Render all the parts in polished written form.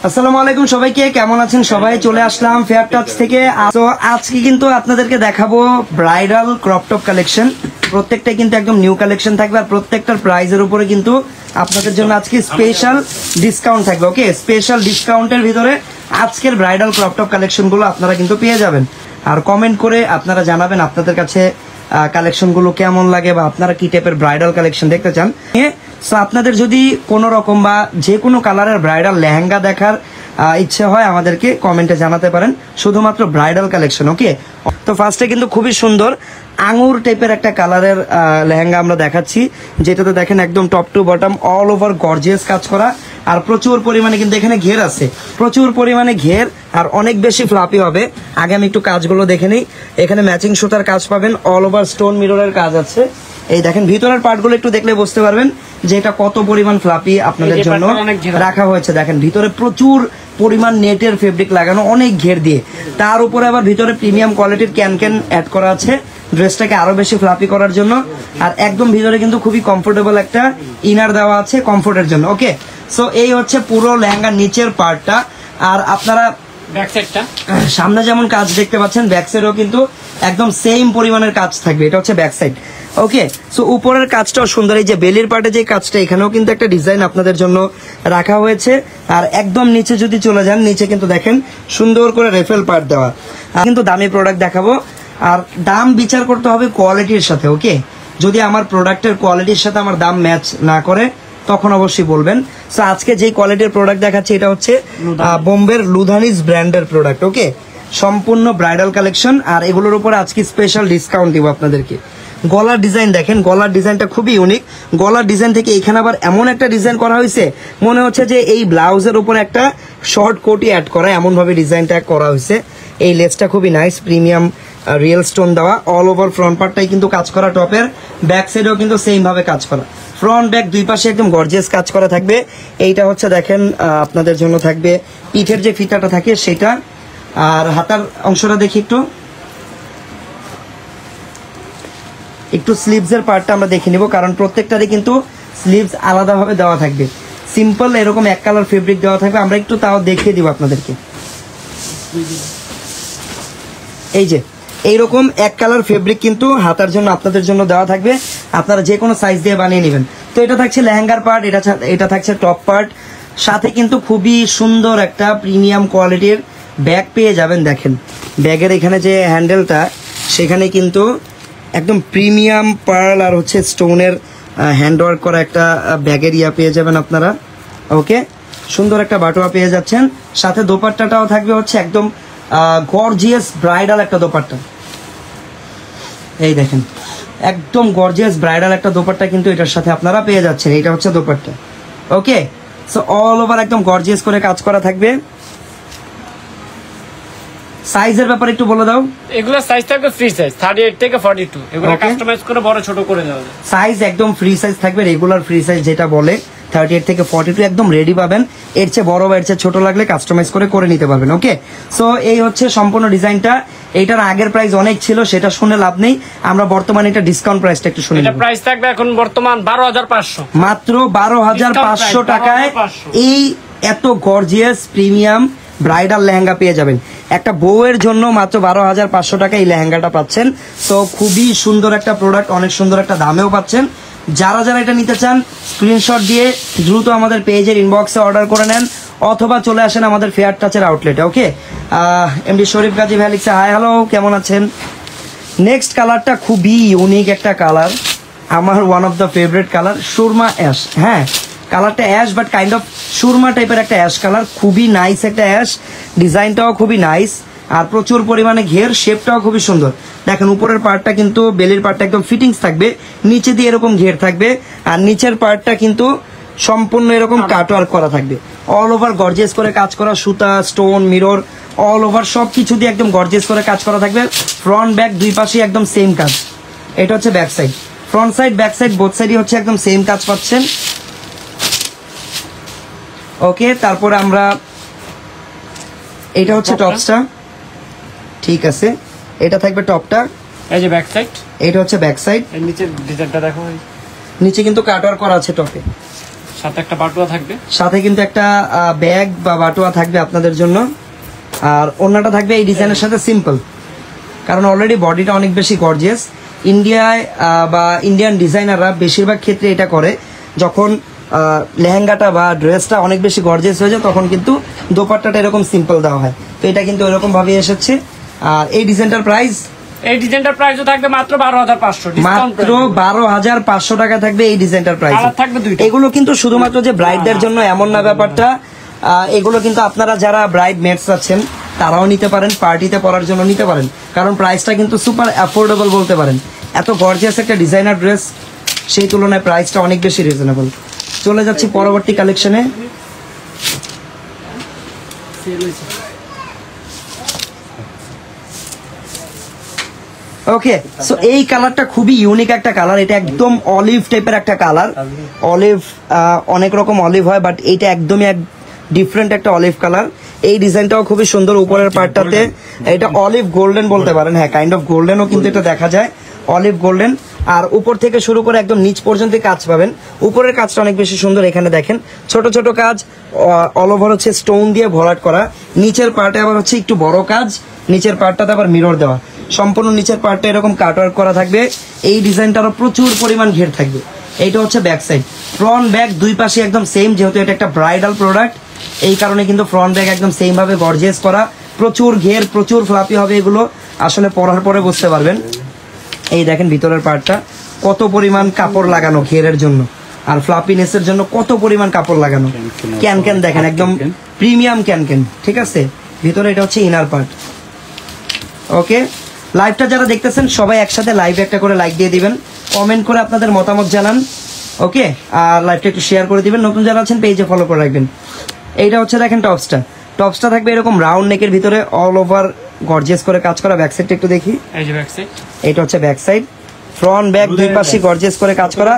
আসসালামু আলাইকুম সবাইকে, কেমন আছেন সবাই? চলে আসলাম ফেয়ার টাচ থেকে। তো আজকে কিন্তু আপনাদেরকে দেখাবো ব্রাইডাল ক্রপ টপ কালেকশন। প্রত্যেকটা কিন্তু একদম নিউ কালেকশন থাকবে, আর প্রত্যেকটার প্রাইজের উপরে কিন্তু আপনাদের জন্য আজকে স্পেশাল ডিসকাউন্ট থাকবে। ওকে, স্পেশাল ডিসকাউন্টের ভিতরে আজকের ব্রাইডাল ক্রপ টপ কালেকশন গুলো আপনারা কিন্তু পেয়ে যাবেন। আর কমেন্ট করে আপনারা জানাবেন আপনাদের কাছে কালেকশন গুলো কেমন লাগে, বা আপনারা কি টাইপের ব্রাইডাল কালেকশন দেখতে চান। সো আপনাদের যদি কোনো রকম বা যে কোনো কালারের ব্রাইডাল লেহেঙ্গা দেখার ইচ্ছে হয় আমাদেরকে কমেন্টে জানাতে পারেন, শুধুমাত্র ব্রাইডাল কালেকশন। ওকে, তো ফার্স্টে কিন্তু খুবই সুন্দর আঙুর টাইপের একটা কালারের লেহেঙ্গা আমরা দেখাচ্ছি, যেটাতে দেখেন একদম top to bottom all over gorgeous কাজ করা, আর প্রচুর পরিমাণে কিন্তু এখানে ঘের আছে, প্রচুর পরিমাণে ঘের, আর অনেক বেশি ফ্লাপি হবে। আগে আমি একটু কাজগুলো দেখে নিই। এখানে ম্যাচিং সুতার কাজ পাবেন, অল ওভার স্টোন মিররের কাজ আছে। এই দেখেন ভিতরের পার্টগুলো একটু দেখলে বুঝতে পারবেন যে এটা কত পরিমাণ ফ্লাপি আপনাদের জন্য রাখা হয়েছে। দেখেন ভিতরে প্রচুর পরিমাণ নেটের ফেব্রিক লাগানো, অনেক ঘের দিয়ে, তার উপরে আবার ভিতরে প্রিমিয়াম কোয়ালিটির ক্যান অ্যাড করা আছে ড্রেসটাকে আরো বেশি ফ্লাপি করার জন্য। আর একদম ভিতরে কিন্তু খুবই কমফোর্টেবল একটা ইনার দেওয়া আছে কমফোর্টের জন্য। ওকে, সো এই হচ্ছে পুরো লেহেঙ্গার নিচের পার্টটা। আর আপনারা সামনে যেমন কাজ দেখতে পাচ্ছেন, ব্যাক সাইডেও কিন্তু একদম সেম পরিমাণের কাজ থাকবে। এটা হচ্ছে ব্যাক সাইড। ওকে, সো উপরের কাজটাও সুন্দর। এই যে বেলির পার্টে যে কাজটা, এখানেও কিন্তু একটা ডিজাইন আপনাদের জন্য রাখা হয়েছে। আর একদম নিচে যদি চলে যান, নিচে কিন্তু দেখেন সুন্দর করে রেফেল পার্ট দেওয়া। কিন্তু দামি প্রোডাক্ট দেখাবো, আর দাম বিচার করতে হবে কোয়ালিটির সাথে। ওকে, যদি আমার প্রোডাক্টের কোয়ালিটির সাথে আমার দাম ম্যাচ না করে তখন অবশ্যই বলবেন। সো আজকে যে কোয়ালিটির প্রোডাক্ট দেখাচ্ছি এটা হচ্ছে বোম্বের লুধানিস ব্র্যান্ডের প্রোডাক্ট। ওকে, সম্পূর্ণ ব্রাইডাল কালেকশন, আর এগুলোর উপর আজকে স্পেশাল ডিসকাউন্ট দিব আপনাদেরকে। গলার ডিজাইন দেখেন, গলার ডিজাইনটা খুবই ইউনিক। গলার ডিজাইন থেকে এখানে আবার এমন একটা ডিজাইন করা হয়েছে, মনে হচ্ছে যে এই ব্লাউজের উপর একটা শর্ট কোটি অ্যাড করা, এমন ভাবে ডিজাইনটা করা হয়েছে। এই লেসটা খুবই নাইস, প্রিমিয়াম রিয়েল স্টোন দেওয়া, অল ওভার ফ্রন্ট পার্টটাই কিন্তু কাজ করা, টপের ব্যাক সাইডেও কিন্তু সেম ভাবে কাজ করা, ফ্রন্ট ব্যাক দুই পাশে একদম গর্জিয়াস কাজ করা থাকবে। এইটা হচ্ছে দেখেন আপনাদের জন্য থাকবে পিঠের যে ফিতাটা থাকে সেটা। আর হাতার অংশটা দেখি একটু স্লিভস এর পার্টটা আমরা দেখে নিব, কারণ প্রত্যেকটারই কিন্তু স্লিভস আলাদাভাবে দেওয়া থাকবে। সিম্পল এরকম এক কালার ফেব্রিক দেওয়া থাকবে, আমরা একটু তাও দেখিয়ে দিব আপনাদেরকে। এই যে এইরকম এক কালার ফেব্রিক কিন্তু হাতার জন্য আপনাদের জন্য দেওয়া থাকবে, আপনারা যে কোনো সাইজ দিয়ে বানিয়ে নেবেন। তো এটা থাকছে লেহেঙ্গার পার্ট, এটা থাকছে টপ পার্ট, সাথে কিন্তু খুবই সুন্দর একটা প্রিমিয়াম কোয়ালিটির ব্যাগ পেয়ে যাবেন। দেখেন ব্যাগের এখানে যে হ্যান্ডেলটা, সেখানে কিন্তু একদম প্রিমিয়াম পার্ল আর হচ্ছে স্টোনের হ্যান্ডওয়ার্ক করা একটা ব্যাগের ইয়া পেয়ে যাবেন আপনারা। ওকে, সুন্দর একটা বাটোয়া পেয়ে যাচ্ছেন, সাথে দোপাট্টাটাও থাকবে হচ্ছে একদম গর্জিয়াস ব্রাইডাল একটা দোপাট্টা। এই দেখেন একদম গর্জিয়াস ব্রাইডাল একটা দোপাট্টা কিন্তু এটার সাথে আপনারা পেয়ে যাচ্ছেন। এটা হচ্ছে দোপাট্টা। ওকে, সো অল ওভার একদম গর্জিয়াস করে কাজ করা থাকবে। সাইজের ব্যাপারে একটু বলে দাও। এগুলো সাইজ থাকবে ফ্রি সাইজ 38 থেকে 42, এগুলো কাস্টমাইজ করে বড় ছোট করে দেওয়া যায়। সাইজ একদম ফ্রি সাইজ থাকবে, রেগুলার ফ্রি সাইজ যেটা বলে 38 থেকে 42 একদম রেডি পাবেন। এর চেয়ে বড় বা এর চেয়ে ছোট লাগলে কাস্টমাইজ করে নিতে পারবেন। ওকে, সো এই হচ্ছে সম্পূর্ণ ডিজাইনটা। এইটার আগের প্রাইস অনেক ছিল, সেটা শুনে লাভ নেই, আমরা বর্তমানে এটা ডিসকাউন্ট প্রাইসটা একটু শুনি। এটা প্রাইস থাকবে এখন বর্তমান 12,500, মাত্র 12,500 টাকায় এই এত গর্জিয়াস প্রিমিয়াম ব্রাইডাল লেহেঙ্গা পেয়ে যাবেন। একটা বউয়ের জন্য মাত্র 12,500 টাকা এই লেহেঙ্গাটা পাচ্ছেন। তো খুবই সুন্দর একটা প্রোডাক্ট, অনেক সুন্দর একটা দামেও পাচ্ছেন। যারা যারা এটা নিতে চান স্ক্রিনশট দিয়ে দ্রুত আমাদের পেজের ইনবক্সে অর্ডার করে নেন, অথবা চলে আসেন আমাদের ফেয়ার টাচের আউটলেটে। ওকে, এমডি শরীফ গাজী ভাই লিখছে হাই হ্যালো, কেমন আছেন? নেক্সট কালারটা খুবই ইউনিক একটা কালার, আমার one of the favourite colour, Surma ash. হ্যাঁ, কালারটা ash but kind of Surma টাইপের একটা অ্যাশ কালার, খুবই নাইস একটা অ্যাশ, ডিজাইনটাও খুবই নাইস, আর প্রচুর পরিমাণে ঘের, শেপটাও খুবই সুন্দর। দেখেন উপরের পার্টটা কিন্তু বেলির পার্টটা একদম ফিটিংস থাকবে, নিচে দিয়ে এরকম ঘের থাকবে, আর নিচের পার্টটা কিন্তু সম্পূর্ণ এরকম কাটওয়ার্ক করা থাকবে, অল ওভার গর্জিয়াস করে কাজ করা, সুতা স্টোন মিরর অল ওভার সব কিছু দিয়ে একদম গর্জিয়াস করে কাজ করা থাকবে। ফ্রন্ট ব্যাক দুই পাশে একদম সেম কাজ। এটা হচ্ছে back side, front side back side both সাইডই হচ্ছে একদম সেম কাজ পাচ্ছেন। ওকে, তারপরে আমরা এটা হচ্ছে টপসটা, ঠিক আছে, এটা থাকবে টপটা, এই যে ব্যাক সাইড, এটা হচ্ছে ব্যাক সাইড। এর নিচে ডিজাইনটা দেখো, নিচে কিন্তু কাটওয়ার করা আছে টপে, সাথে একটা বাটুয়া থাকবে, সাথে কিন্তু একটা ব্যাগ বা বাটুয়া থাকবে আপনাদের জন্য। আর ওড়নাটা থাকবে এই ডিজাইনের সাথে সিম্পল, কারণ অলরেডি বডিটা অনেক বেশি গর্জিয়াস। ইন্ডিয়ায় বা ইন্ডিয়ান ডিজাইনাররা বেশিরভাগ ক্ষেত্রে এটা করে, যখন লেহেঙ্গাটা বা ড্রেসটা অনেক বেশি গর্জিয়াস হয়ে যায় তখন কিন্তু দোপাট্টাটা এরকম সিম্পল দেওয়া হয়। তো এটা কিন্তু এরকম ভাবে এসেছে। আর এই ডিজাইনটার প্রাইস, এই ডিজাইনটার প্রাইসও থাকবে মাত্র 12,500 ডিসকাউন্ট, মাত্র 12,500 টাকা থাকবে এই ডিজাইনটার প্রাইস। কালার থাকবে দুইটা। এগুলো কিন্তু শুধুমাত্র যে ব্রাইডদের জন্য এমন না ব্যাপারটা, এগুলো কিন্তু আপনারা যারা ব্রাইড মেটস আছেন তারাও নিতে পারেন, পার্টিতে পরার জন্য নিতে পারেন, কারণ প্রাইসটা কিন্তু সুপার অ্যাফোর্ডেবল বলতে পারেন। এত গর্জিয়াস একটা ডিজাইনার ড্রেস, সেই তুলনায় প্রাইসটা অনেক বেশি রিজনেবল। চলে যাচ্ছি পরবর্তী কালেকশনে। ওকে, সো এই কালারটা খুবই ইউনিক একটা কালার, এটা একদম অলিভ টাইপের একটা কালার। অলিভ, অনেক রকম অলিভ হয়, বাট এইটা একদমই এক ডিফারেন্ট একটা অলিভ কালার। এই ডিজাইনটাও খুবই সুন্দর, উপরের পার্টটাতে এটা অলিভ গোল্ডেন বলতে পারেন, হ্যাঁ কাইন্ড অফ গোল্ডেনও কিন্তু এটা দেখা যায়, অলিভ গোল্ডেন। আর উপর থেকে শুরু করে একদম নিচ পর্যন্ত কাজ পাবেন। উপরের কাজটা অনেক বেশি সুন্দর, এখানে দেখেন ছোট ছোট কাজ, অল ওভার হচ্ছে স্টোন দিয়ে ভরাট করা। নিচের পার্টে আবার হচ্ছে একটু বড় কাজ, নিচের পার্টটাতে আবার মিরর দেওয়া, সম্পূর্ণ নিচের পার্টটা এরকম কাটওয়ার্ক করা থাকবে। এই ডিজাইনটারও প্রচুর পরিমাণ ঘের থাকবে। এইটা হচ্ছে ব্যাক সাইড, ফ্রন্ট ব্যাক দুই পাশে একদম সেম, যেহেতু এটা একটা ব্রাইডাল প্রোডাক্ট এই কারণে কিন্তু ফ্রন্ট ব্যাক একদম সেম ভাবে গর্জিয়াস করা। প্রচুর ঘের, প্রচুর ফ্লাপি হবে, এগুলো আসলে পরার পরে বুঝতে পারবেন। এই দেখেন ভিতরের পার্টটা কত পরিমাণ কাপড় লাগানো ঘেরের জন্য, আর ফ্লাপিনেসের জন্য কত পরিমাণ কাপড় লাগানো। ক্যান ক্যান দেখেন, একদম প্রিমিয়াম ক্যান ক্যান, ঠিক আছে। ভিতরে এটা হচ্ছে ইনার পার্ট। ওকে, লাইভটা যারা দেখতেছেন সবাই একসাথে লাইভে একটা করে লাইক দিয়ে দিবেন, কমেন্ট করে আপনাদের মতামত জানান। ওকে, আর লাইভটা একটু শেয়ার করে দিবেন, নতুন যারা আছেন পেজে ফলো করে রাখবেন। এইটা হচ্ছে দেখেন টপসটা, টপসটা থাকবে এরকম রাউন্ড নেকের ভিতরে অল ওভার গর্জিয়াস করে কাজ করা। ব্যাক সাইডটা একটু দেখি, এই যে ব্যাক সাইড, এইটা হচ্ছে ব্যাক সাইড, ফ্রন্ট ব্যাক দুই পাশে গর্জিয়াস করে কাজ করা।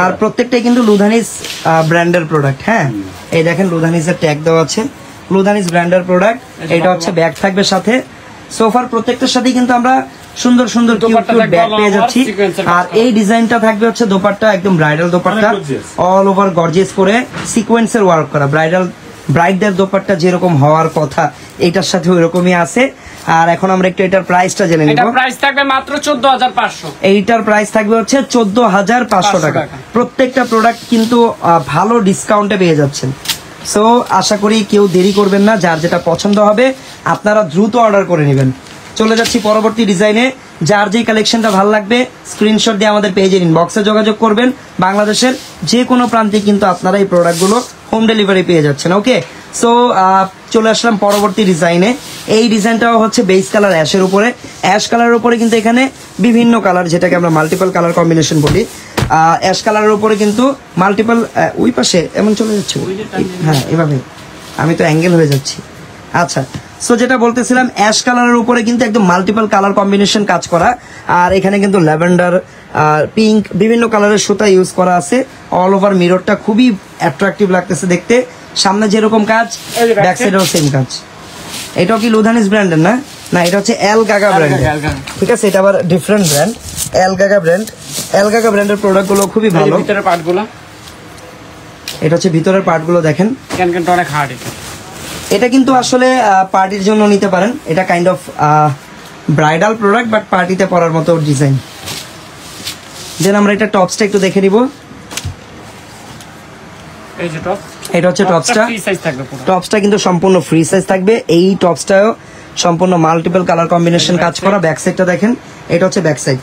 আর প্রত্যেকটাই কিন্তু লুধানিস ব্র্যান্ডের প্রোডাক্ট। হ্যাঁ, এই দেখেন লুধানিসের ট্যাগ দেওয়া আছে, লুধানিস ব্র্যান্ডের প্রোডাক্ট। এটা হচ্ছে ব্যাগ থাকবে সাথে। সোফার প্রত্যেকটার সাথে কিন্তু আমরা সুন্দর সুন্দর কিউট কিউট ব্যাগ পেয়ে যাচ্ছি। আর এই ডিজাইনটা থাকবে হচ্ছে দোপাট্টা, একদম bridal dupatta, all over gorgeous করে সিকোয়েন্সের ওয়ার্ক করা। ব্রাইডদের দোপাট্টা যেরকম হওয়ার কথা এটার সাথে ওইরকমই আছে। আর এখন আমরা একটু এটার প্রাইসটা জেনে নিব। এটার প্রাইস থাকবে মাত্র 14,500। এইটার প্রাইস থাকবে হচ্ছে 14,500 টাকা। প্রত্যেকটা প্রোডাক্ট কিন্তু ভালো ডিসকাউন্টে পেয়ে যাচ্ছেন। সো আশা করি কেউ দেরি করবেন না, যার যেটা পছন্দ হবে আপনারা দ্রুত অর্ডার করে নেবেন। চলে যাচ্ছি পরবর্তী ডিজাইনে। যার যেই কালেকশনটা ভালো লাগবে স্ক্রিনশট দিয়ে আমাদের পেজের ইনবক্সে যোগাযোগ করবেন। বাংলাদেশের যে কোনো প্রান্তে কিন্তু আপনারা এই প্রোডাক্টগুলো হোম ডেলিভারি পেয়ে যাচ্ছেন। ওকে, সো চলে আসলাম পরবর্তী ডিজাইনে। এই ডিজাইনটাও হচ্ছে বেস কালার অ্যাশের উপরে, অ্যাশ কালারের উপরে কিন্তু এখানে বিভিন্ন কালার, যেটাকে আমরা মাল্টিপল কালার কম্বিনেশন বলি। অ্যাশ কালারের উপরে কিন্তু মাল্টিপল, ওই পাশে এমন চলে যাচ্ছে, হ্যাঁ এভাবে, আমি তো অ্যাঙ্গেল হয়ে যাচ্ছি। আচ্ছা, সো যেটা বলতেছিলাম, অ্যাশ কালারের উপরে কিন্তু একদম মাল্টিপল কালার কম্বিনেশন কাজ করা। আর এখানে কিন্তু ল্যাভেন্ডার, পিঙ্ক, বিভিন্ন কালারের সুতা ইউজ করা আছে। অল ওভার মিররটা খুবই অ্যাট্রাকটিভ লাগতেছে দেখতে। সামনে যেরকম কাজ, ব্যাক সাইডেও সেম কাজ। এটাও কি লুধানিস ব্র্যান্ডের না? না, এটা হচ্ছে এল গাগা ব্র্যান্ড, ঠিক আছে। এটা আবার ডিফারেন্ট ব্র্যান্ড, এল গাগা ব্র্যান্ড। এল গাগা ব্র্যান্ডের প্রোডাক্টগুলো খুবই ভালো। ভিতরের পার্টগুলো, এটা হচ্ছে ভিতরের পার্টগুলো দেখেন, ক্যান ক্যানটা অনেক হার্ড। এটা কিন্তু আসলে পার্টির জন্য নিতে পারেন। এটা kind of bridal product, but পার্টিতে পরার মতো ডিজাইন। যেন আমরা এটা টপসটা একটু দেখে নিব। এই যে টপ, এটা হচ্ছে টপসটা। ফ্রি সাইজ থাকবে পুরো। টপসটা কিন্তু সম্পূর্ণ ফ্রি সাইজ থাকবে। এই টপসটাও সম্পূর্ণ মাল্টিপল কালার কম্বিনেশন কাজ করা। ব্যাক সাইডটা দেখেন, এটা হচ্ছে ব্যাক সাইড।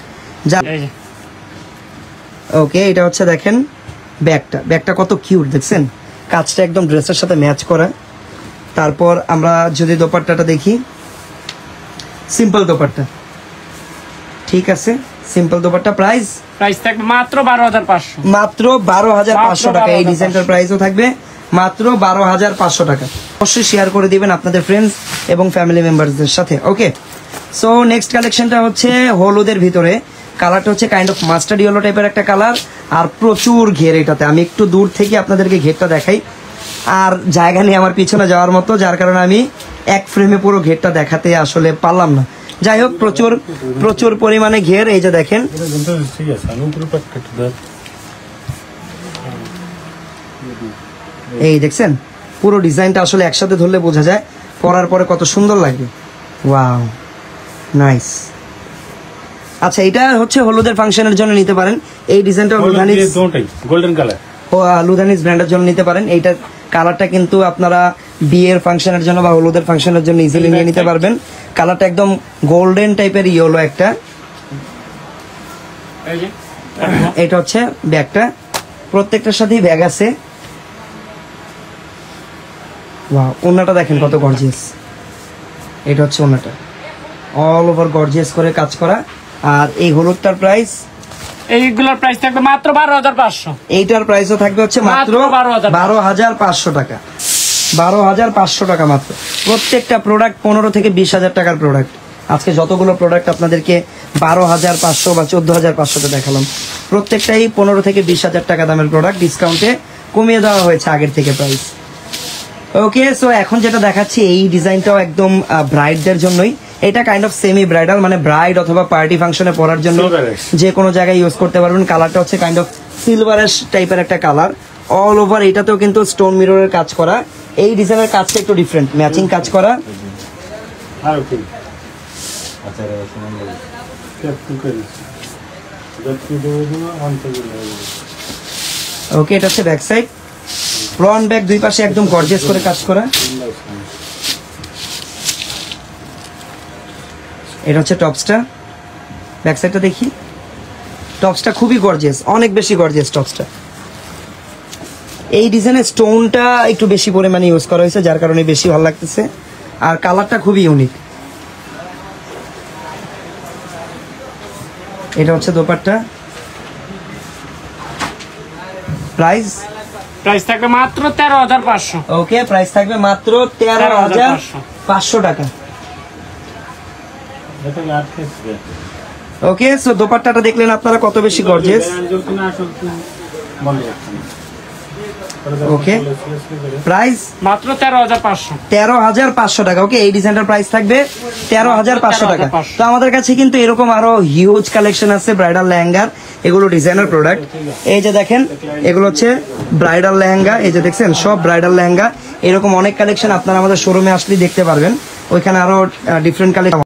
এই যে ওকে, এটা হচ্ছে দেখেন ব্যাগটা, ব্যাগটা কত কিউট দেখছেন, কাজটা একদম ড্রেসের সাথে ম্যাচ করা। তারপর আমরা যদি দোপাট্টাটা দেখি, সিম্পল দোপাট্টা, ঠিক আছে, সিম্পল দোপাট্টা। প্রাইস থাকবে মাত্র 12,500, মাত্র 12,500 টাকা। এই ডিজাইনটার প্রাইসও থাকবে মাত্র 12,500 টাকা। অবশ্যই শেয়ার করে দিবেন আপনাদের ফ্রেন্ডস এবং ফ্যামিলি মেম্বারসদের সাথে। ওকে, সো নেক্সট কালেকশনটা হচ্ছে হলুদের ভিতরে। কালারটা হচ্ছে কাইন্ড অফ মাস্টার্ড ইয়েলো টাইপের একটা কালার, আর প্রচুর ঘের এটাতে। আমি একটু দূর থেকে আপনাদেরকে ঘেরটা দেখাই, আর জায়গা নেই আমার পিছনে যাওয়ার মতো, যার কারণে আমি এক ফ্রেমে পুরো ঘেরটা দেখাতে আসলে পারলাম না। যাই হোক, প্রচুর পরিমাণে ঘের। এই যে দেখেন, এই দেখছেন পুরো ডিজাইনটা আসলে একসাথে ধরলে বোঝা যায়, পরার পরে কত সুন্দর লাগবে। Wow, nice. আচ্ছা, এটা হচ্ছে হলুদের ফাংশনের জন্য নিতে পারেন। এই ডিজাইনটা লুধানিস গোল্ডেন কালার, লুধানিস ব্র্যান্ডের জন্য নিতে পারেন। এইটার কালারটা কিন্তু আপনারা বিয়ের ফাংশনের জন্য বা হলুদের ফাংশনের জন্য ইজিলি নিয়ে নিতে পারবেন। কালারটা একদম গোল্ডেন টাইপের ইয়েলো একটা। এই যে এটা হচ্ছে ব্যাগটা, প্রত্যেকটার সাথেই ব্যাগ আছে। ওয়াও, ওন্নাটা দেখেন কত গর্জিয়াস। এটা হচ্ছে ওন্নাটা, অল ওভার গর্জিয়াস করে কাজ করা। আর এই হলুদটার প্রাইস, এইগুলোর প্রাইস থাকবে মাত্র 12,500। এইটার প্রাইসও থাকবে হচ্ছে মাত্র মাত্র 12,500 টাকা। 12,500 টাকা মাত্র। প্রত্যেকটা প্রোডাক্ট 15 থেকে 20,000 টাকার প্রোডাক্ট। আজকে যতগুলো প্রোডাক্ট আপনাদেরকে 12,500 বা 14,500 দেখালাম, প্রত্যেকটাই 15 থেকে 20,000 টাকা দামের প্রোডাক্ট। ডিসকাউন্টে কমিয়ে দেওয়া হয়েছে আগের থেকে প্রাইস। ওকে, সো এখন যেটা দেখাচ্ছি এই ডিজাইনটাও একদম ব্রাইডদের জন্যই। এটা কাইন্ড অফ সেমি ব্রাইডাল, মানে ব্রাইড অথবা পার্টি ফাংশনে পরার জন্য যে কোনো জায়গায় ইউজ করতে পারবেন। কালারটা হচ্ছে কাইন্ড অফ সিলভারেশ টাইপের একটা কালার। অল ওভার এটাতেও কিন্তু স্টোন মিররের কাজ করা। এই ডিজাইনের কাজটা একটু ডিফারেন্ট, ম্যাচিং কাজ করা। আর কি আচ্ছা রে শুনুন ক্যাপ্টু করিস যত দেবো আনতে গেলে। ওকে, এটা হচ্ছে ব্যাক সাইড। ফ্রন্ট ব্যাক দুই পাশে একদম গর্জিয়াস করে কাজ করা। এটা হচ্ছে টপসটা, ব্যাক সাইডটা দেখি। টপসটা খুবই গর্জিয়াস, অনেক বেশি গর্জিয়াস টপসটা। এই ডিজাইনের স্টোনটা একটু বেশি পরিমাণে ইউজ করা হয়েছে, যার কারণে বেশি ভালো লাগতেছে। আর কালারটা খুবই ইউনিক। এটা হচ্ছে দোপাট্টা। প্রাইস থাকবে মাত্র 13,500। ওকে, প্রাইস থাকবে মাত্র 13,500 টাকা। এটা আর খেতে ওকে, সো দোপাট্টাটা দেখলেন আপনারা কত বেশি গর্জিয়াস। ওকে, প্রাইস মাত্র 13,500। 13,500 টাকা। ওকে, এই ডিজাইনটার প্রাইস থাকবে 13,500 টাকা। 13,500 তো আমাদের কাছে কিন্তু এরকম আরো হিউজ কালেকশন আছে ব্রাইডাল লেহেঙ্গার। এগুলো ডিজাইনার প্রোডাক্ট। এই যে দেখেন, এগুলো হচ্ছে ব্রাইডাল লেহেঙ্গা। এই যে দেখছেন, সব ব্রাইডাল লেহেঙ্গা। এরকম অনেক কালেকশন আপনারা আমাদের শোরুমে আসলে দেখতে পারবেন। ওইখানে আরো ডিফারেন্ট কালেকশন